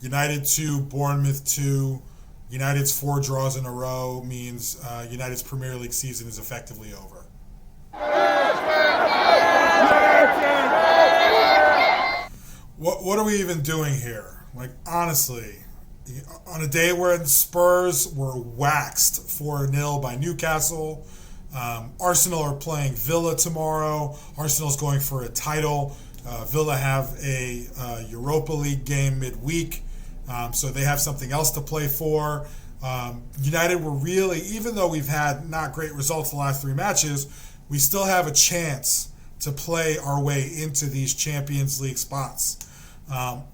United 2, Bournemouth 2. United's 4 draws in a row means United's Premier League season is effectively over. What are we even doing here? Like, honestly, on a day where Spurs were waxed 4-0 by Newcastle, Arsenal are playing Villa tomorrow. Arsenal's going for a title. Villa have a Europa League game midweek, so they have something else to play for. United were really, even though we've had not great results the last 3 matches, we still have a chance to play our way into these Champions League spots.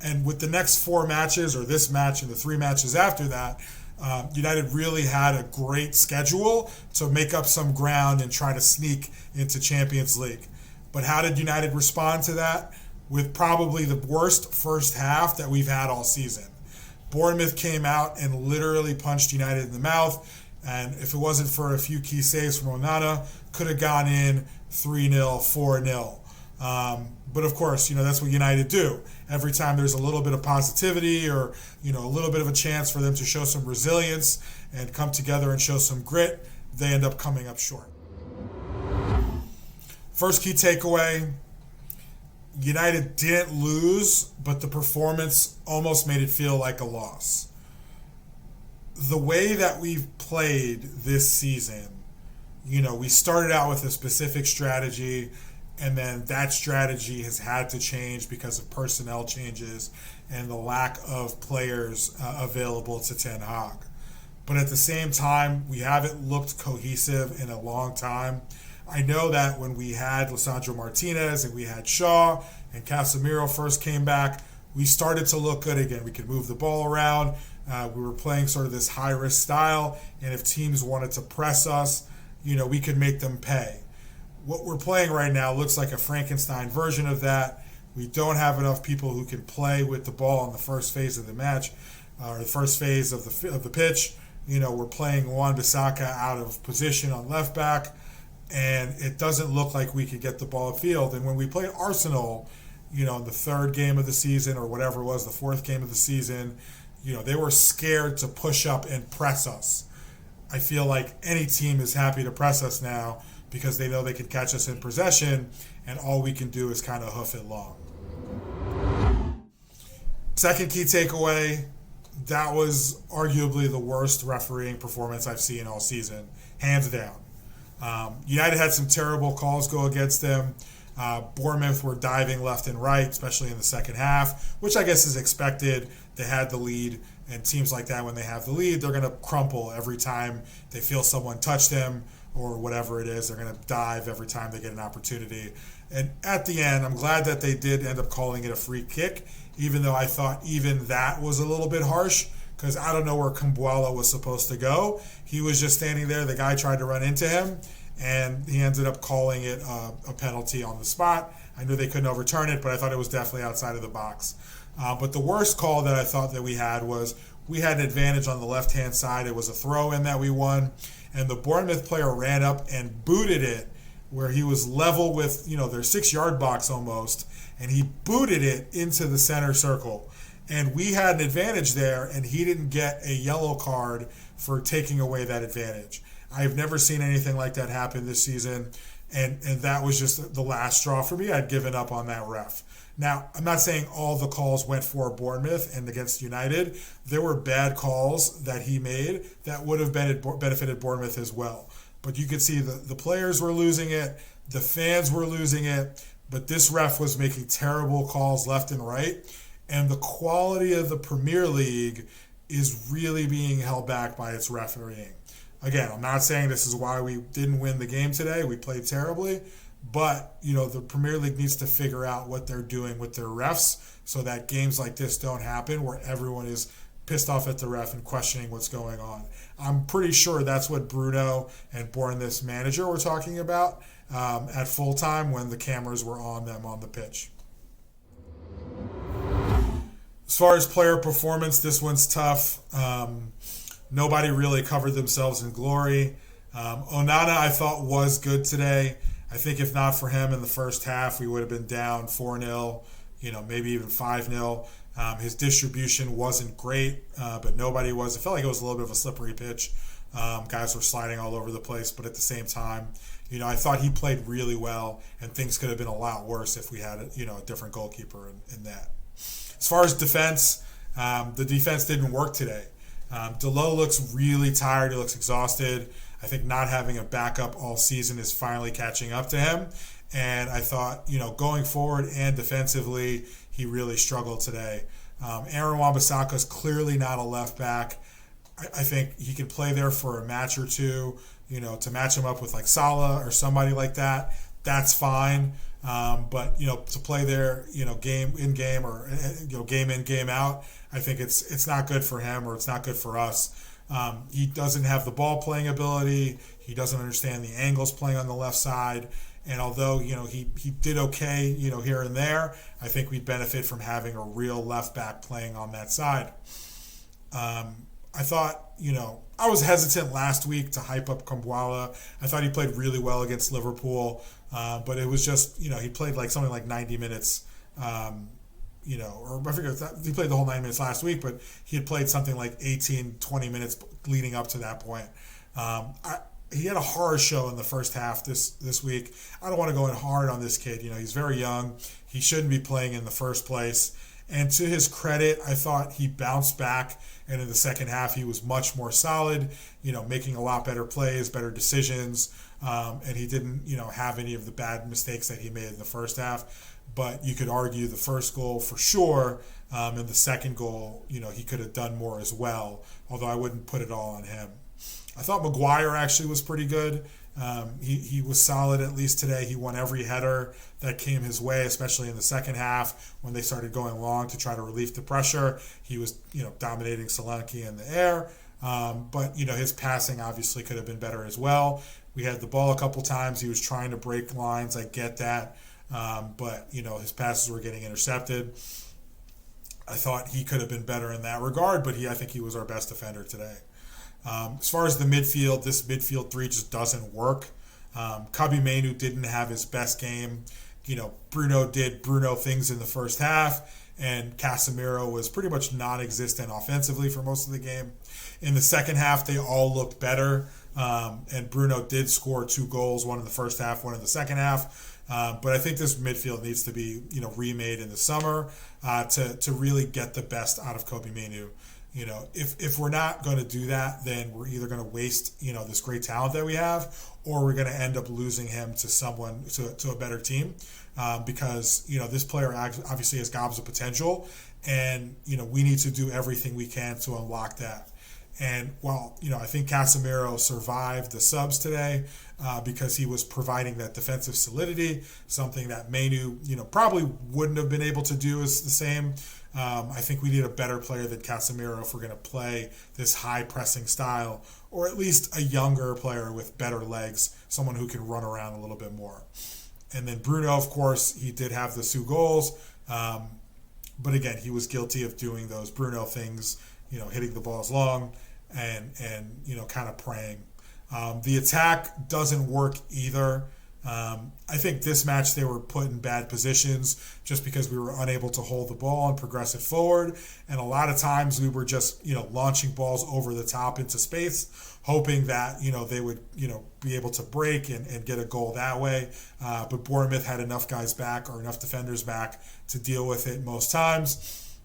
And with the next 4 matches, or this match and the 3 matches after that, United really had a great schedule to make up some ground and try to sneak into Champions League. But how did United respond to that? With probably the worst first half that we've had all season. Bournemouth came out and literally punched United in the mouth, and if it wasn't for a few key saves from Onana, could have gone in 3-0, 4-0. But of course, that's what United do. Every time there's a little bit of positivity or, a little bit of a chance for them to show some resilience and come together and show some grit, they end up coming up short. First key takeaway, United didn't lose, but the performance almost made it feel like a loss. The way that we've played this season, we started out with a specific strategy, and then that strategy has had to change because of personnel changes and the lack of players available to Ten Hag. But at the same time, we haven't looked cohesive in a long time. I know that when we had Lisandro Martinez and we had Shaw and Casemiro first came back, we started to look good again. We could move the ball around. We were playing sort of this high-risk style, and if teams wanted to press us, we could make them pay. What we're playing right now looks like a Frankenstein version of that. We don't have enough people who can play with the ball in the first phase of the match, or the first phase of the pitch. We're playing Wan-Bissaka out of position on left back, and it doesn't look like we could get the ball field. And when we played Arsenal, in the 3rd game of the season or whatever it was, the 4th game of the season, they were scared to push up and press us. I feel like any team is happy to press us now because they know they can catch us in possession, and all we can do is kind of hoof it long. Second key takeaway, that was arguably the worst refereeing performance I've seen all season, hands down. United had some terrible calls go against them. Bournemouth were diving left and right, especially in the second half, which I guess is expected. They had the lead, and teams like that, when they have the lead, they're going to crumple every time they feel someone touch them or whatever it is. They're going to dive every time they get an opportunity. And at the end, I'm glad that they did end up calling it a free kick, even though I thought even that was a little bit harsh, because I don't know where Kumbuala was supposed to go. He was just standing there. The guy tried to run into him, and he ended up calling it a penalty on the spot. I knew they couldn't overturn it, but I thought it was definitely outside of the box. But the worst call that I thought that we had was we had an advantage on the left-hand side. It was a throw-in that we won, and the Bournemouth player ran up and booted it where he was level with, their 6-yard box almost, and he booted it into the center circle. And we had an advantage there, and he didn't get a yellow card for taking away that advantage. I've never seen anything like that happen this season, and that was just the last straw for me. I'd given up on that ref. Now, I'm not saying all the calls went for Bournemouth and against United. There were bad calls that he made that would have benefited Bournemouth as well. But you could see the players were losing it, the fans were losing it, but this ref was making terrible calls left and right. And the quality of the Premier League is really being held back by its refereeing. Again, I'm not saying this is why we didn't win the game today. We played terribly. But, the Premier League needs to figure out what they're doing with their refs so that games like this don't happen where everyone is pissed off at the ref and questioning what's going on. I'm pretty sure that's what Bruno and Bournemouth's manager were talking about at full time when the cameras were on them on the pitch. As far as player performance, this one's tough. Nobody really covered themselves in glory. Onana, I thought, was good today. I think if not for him in the first half, we would have been down 4-0, maybe even 5-0. His distribution wasn't great, but nobody was. It felt like it was a little bit of a slippery pitch. Guys were sliding all over the place, but at the same time, I thought he played really well, and things could have been a lot worse if we had a different goalkeeper in that. As far as defense, the defense didn't work today. Delo looks really tired. He looks exhausted. I think not having a backup all season is finally catching up to him. And I thought, going forward and defensively, he really struggled today. Aaron Wan-Bissaka is clearly not a left back. I think he can play there for a match or two, to match him up with like Salah or somebody like that. That's fine. But to play there, game in game or game in game out, I think it's not good for him, or it's not good for us. He doesn't have the ball playing ability. He doesn't understand the angles playing on the left side. And although he did okay here and there, I think we'd benefit from having a real left back playing on that side. I thought I was hesitant last week to hype up Kumbuala. I thought he played really well against Liverpool, but it was just he played like something like 90 minutes. Or I forget he played the whole 9 minutes last week, but he had played something like 18, 20 minutes leading up to that point. He had a horror show in the first half this week. I don't want to go in hard on this kid. He's very young. He shouldn't be playing in the first place. And to his credit, I thought he bounced back, and in the second half he was much more solid, making a lot better plays, better decisions, and he didn't, have any of the bad mistakes that he made in the first half. But you could argue the first goal for sure, and the second goal, he could have done more as well, although I wouldn't put it all on him. I thought Maguire actually was pretty good. He was solid, at least today. He won every header that came his way, especially in the second half when they started going long to try to relieve the pressure. He was, dominating Solanke in the air. But his passing obviously could have been better as well. We had the ball a couple times. He was trying to break lines. I get that. But his passes were getting intercepted. I thought he could have been better in that regard, but I think he was our best defender today. As far as the midfield, this midfield three just doesn't work. Kobbie Mainoo didn't have his best game. Bruno did Bruno things in the first half, and Casemiro was pretty much non-existent offensively for most of the game. In the second half, they all looked better, and Bruno did score 2 goals, one in the first half, one in the second half. But I think this midfield needs to be, remade in the summer to really get the best out of Kobbie Mainoo. If we're not going to do that, then we're either going to waste, this great talent that we have, or we're going to end up losing him to someone, to a better team, because, this player obviously has gobs of potential, and, we need to do everything we can to unlock that. And while, I think Casemiro survived the subs today because he was providing that defensive solidity, something that Mainoo, probably wouldn't have been able to do as the same. I think we need a better player than Casemiro if we're going to play this high-pressing style, or at least a younger player with better legs, someone who can run around a little bit more. And then Bruno, of course, he did have the 2 goals, but again, he was guilty of doing those Bruno things, hitting the balls long and kind of praying. The attack doesn't work either. I think this match they were put in bad positions just because we were unable to hold the ball and progress it forward. And a lot of times we were just, launching balls over the top into space, hoping that, they would, be able to break and get a goal that way. But Bournemouth had enough guys back, or enough defenders back, to deal with it most times.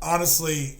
Honestly,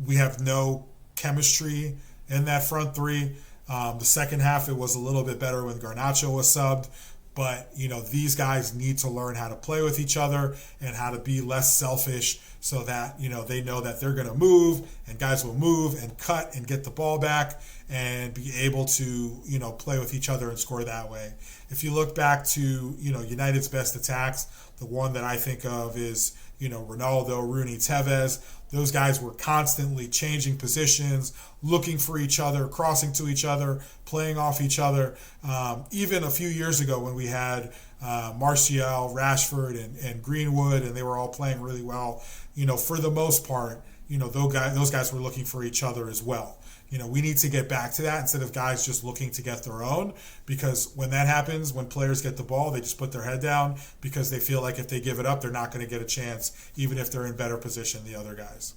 we have no chemistry in that front three. The second half, it was a little bit better when Garnacho was subbed. But, these guys need to learn how to play with each other and how to be less selfish so that, they know that they're going to move, and guys will move and cut and get the ball back and be able to, play with each other and score that way. If you look back to, United's best attacks, the one that I think of is, Ronaldo, Rooney, Tevez. Those guys were constantly changing positions, looking for each other, crossing to each other, playing off each other. Even a few years ago when we had Martial, Rashford, and Greenwood, and they were all playing really well, for the most part, those guys were looking for each other as well. We need to get back to that instead of guys just looking to get their own, because when that happens, when players get the ball, they just put their head down because they feel like if they give it up, they're not going to get a chance, even if they're in better position than the other guys.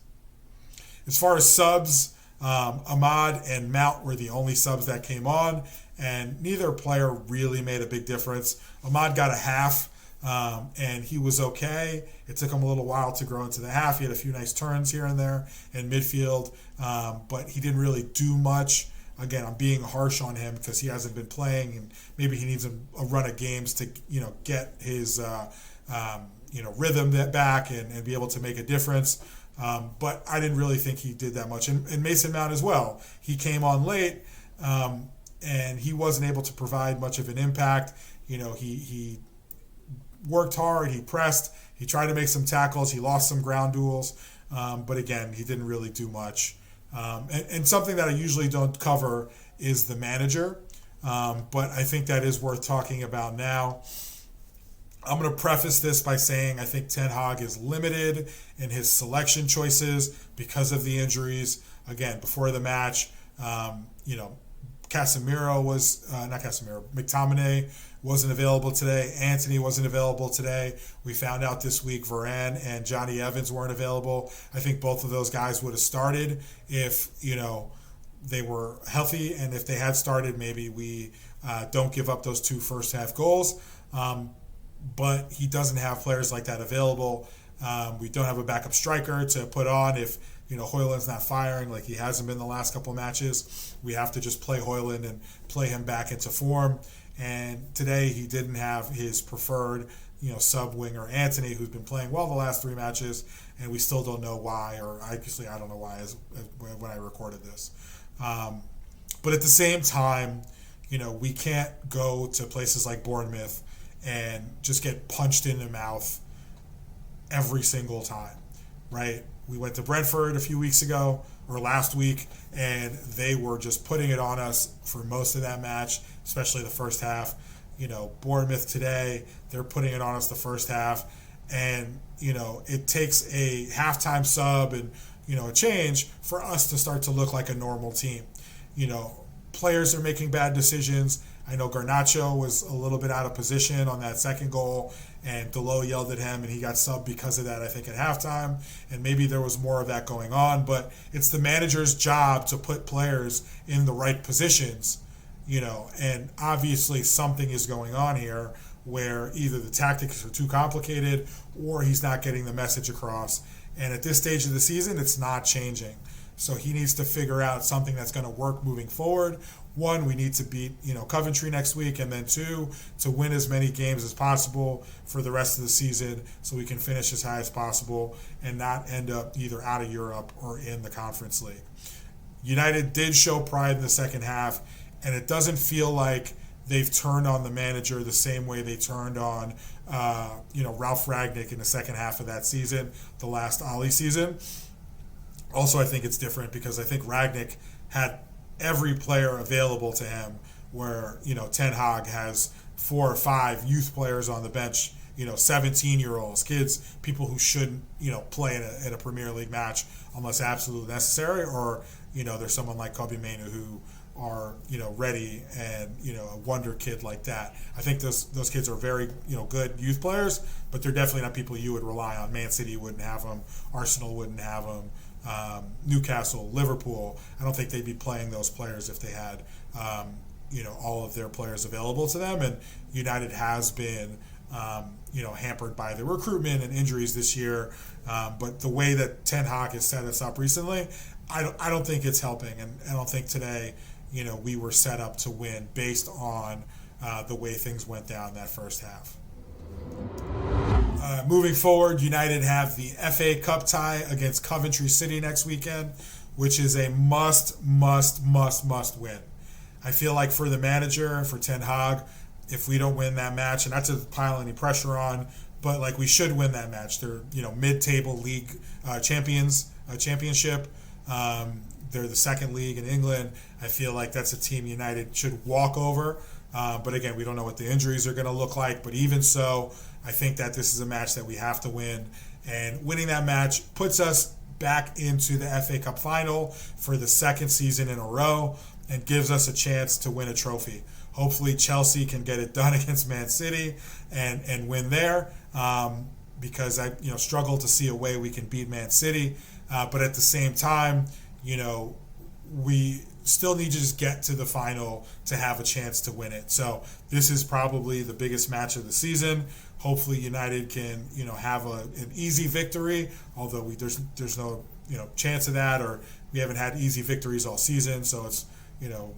As far as subs, Ahmad and Mount were the only subs that came on, and neither player really made a big difference. Ahmad got a half, and he was okay. It took him a little while to grow into the half. He had a few nice turns here and there in midfield, but he didn't really do much. Again, I'm being harsh on him because he hasn't been playing, and maybe he needs a run of games to get his rhythm back and be able to make a difference. But I didn't really think he did that much. And Mason Mount as well. He came on late, and he wasn't able to provide much of an impact. He worked hard. He pressed. He tried to make some tackles. He lost some ground duels. But again, he didn't really do much. And something that I usually don't cover is the manager. But I think that is worth talking about now. I'm going to preface this by saying I think Ten Hag is limited in his selection choices because of the injuries. Again, before the match, McTominay wasn't available today. Antony wasn't available today. We found out this week Varane and Johnny Evans weren't available. I think both of those guys would have started if, they were healthy, and if they had started, maybe we don't give up those 2 first half goals. But he doesn't have players like that available. We don't have a backup striker to put on if Højlund's not firing like he hasn't been the last couple of matches. We have to just play Højlund and play him back into form. And today he didn't have his preferred sub winger Antony, who's been playing well the last 3 matches, and we still don't know why, or I don't know why as when I recorded this. But at the same time, we can't go to places like Bournemouth and just get punched in the mouth every single time, right? We went to Brentford a few weeks ago, or last week, and they were just putting it on us for most of that match, especially the first half. Bournemouth today, they're putting it on us the first half, and, it takes a halftime sub and, a change for us to start to look like a normal team. Players are making bad decisions. I know Garnacho was a little bit out of position on that second goal, and Delo yelled at him, and he got subbed because of that, I think, at halftime. And maybe there was more of that going on, but it's the manager's job to put players in the right positions, and obviously something is going on here where either the tactics are too complicated or he's not getting the message across. And at this stage of the season, it's not changing. So he needs to figure out something that's going to work moving forward. 1, we need to beat, Coventry next week, and then 2, to win as many games as possible for the rest of the season so we can finish as high as possible and not end up either out of Europe or in the Conference League. United did show pride in the second half, and it doesn't feel like they've turned on the manager the same way they turned on, Ralph Rangnick in the second half of that season, the last Ollie season. Also, I think it's different because I think Rangnick had every player available to him, where Ten Hag has 4 or 5 youth players on the bench, 17-year-olds, kids, people who shouldn't play in a Premier League match unless absolutely necessary, or there's someone like Kobe Mainu who are ready, and a wonder kid like that. I think those kids are very good youth players, but they're definitely not people you would rely on. Man City wouldn't have them, Arsenal wouldn't have them. Newcastle, Liverpool, I don't think they'd be playing those players if they had, all of their players available to them. And United has been, hampered by the recruitment and injuries this year. But the way that Ten Hag has set us up recently, I don't think it's helping. And I don't think today, we were set up to win based on the way things went down that first half. Moving forward, United have the FA Cup tie against Coventry City next weekend, which is a must win. I feel like for the manager, for Ten Hag, if we don't win that match, and not to pile any pressure on, but we should win that match. They're mid-table league championship. They're the second league in England. I feel like that's a team United should walk over. But again, we don't know what the injuries are going to look like. But even so, I think that this is a match that we have to win. And winning that match puts us back into the FA Cup final for the second season in a row and gives us a chance to win a trophy. Hopefully Chelsea can get it done against Man City and win there, because I struggle to see a way we can beat Man City. But at the same time, we still need to just get to the final to have a chance to win it. So this is probably the biggest match of the season. Hopefully United can have an easy victory, although there's no chance of that, or we haven't had easy victories all season, so it's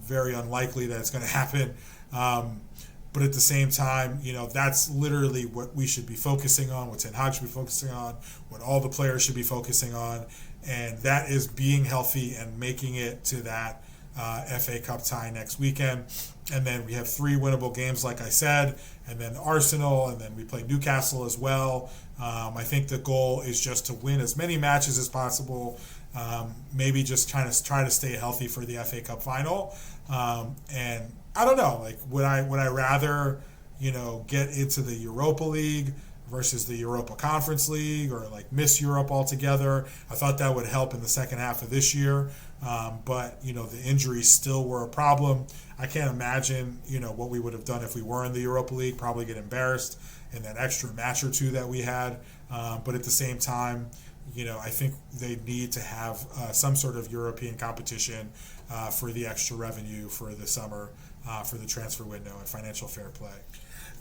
very unlikely that it's going to happen. But at the same time, that's literally what we should be focusing on, what Ten Hag should be focusing on, what all the players should be focusing on, and that is being healthy and making it to that FA Cup tie next weekend. And then we have 3 winnable games, like I said, and then Arsenal, and then we play Newcastle as well. I think the goal is just to win as many matches as possible, maybe just try to stay healthy for the FA Cup final. And I don't know, would I rather get into the Europa League versus the Europa Conference League, or miss Europe altogether? I thought that would help in the second half of this year, but the injuries still were a problem. I can't imagine what we would have done if we were in the Europa League. Probably get embarrassed in that extra match or two that we had, but at the same time, I think they need to have some sort of European competition for the extra revenue for the summer, for the transfer window and financial fair play.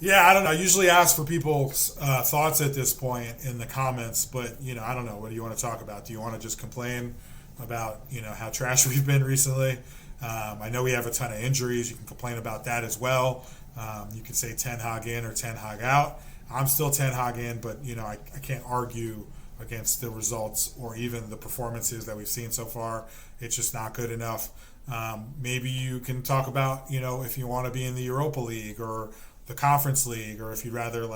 Yeah, I don't know. I usually ask for people's thoughts at this point in the comments, but I don't know. What do you want to talk about? Do you want to just complain about how trash we've been recently? I know we have a ton of injuries. You can complain about that as well. You can say Ten Hag in or Ten Hag out. I'm still Ten Hag in, but I can't argue against the results or even the performances that we've seen so far. It's just not good enough. Maybe you can talk about if you want to be in the Europa League or the Conference League, or if you'd rather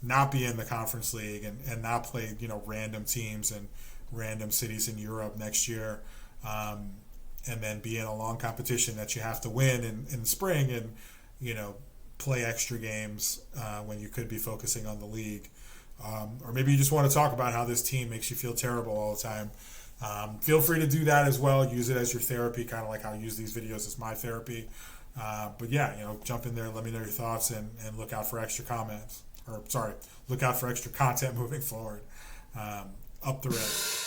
not be in the Conference League and not play random teams and random cities in Europe next year, and then be in a long competition that you have to win in spring, and play extra games when you could be focusing on the league. Or maybe you just want to talk about how this team makes you feel terrible all the time. Feel free to do that as well. Use it as your therapy, kind of like how I use these videos as my therapy. But yeah, jump in there, let me know your thoughts, and look out for extra comments. Look out for extra content moving forward. Up the road.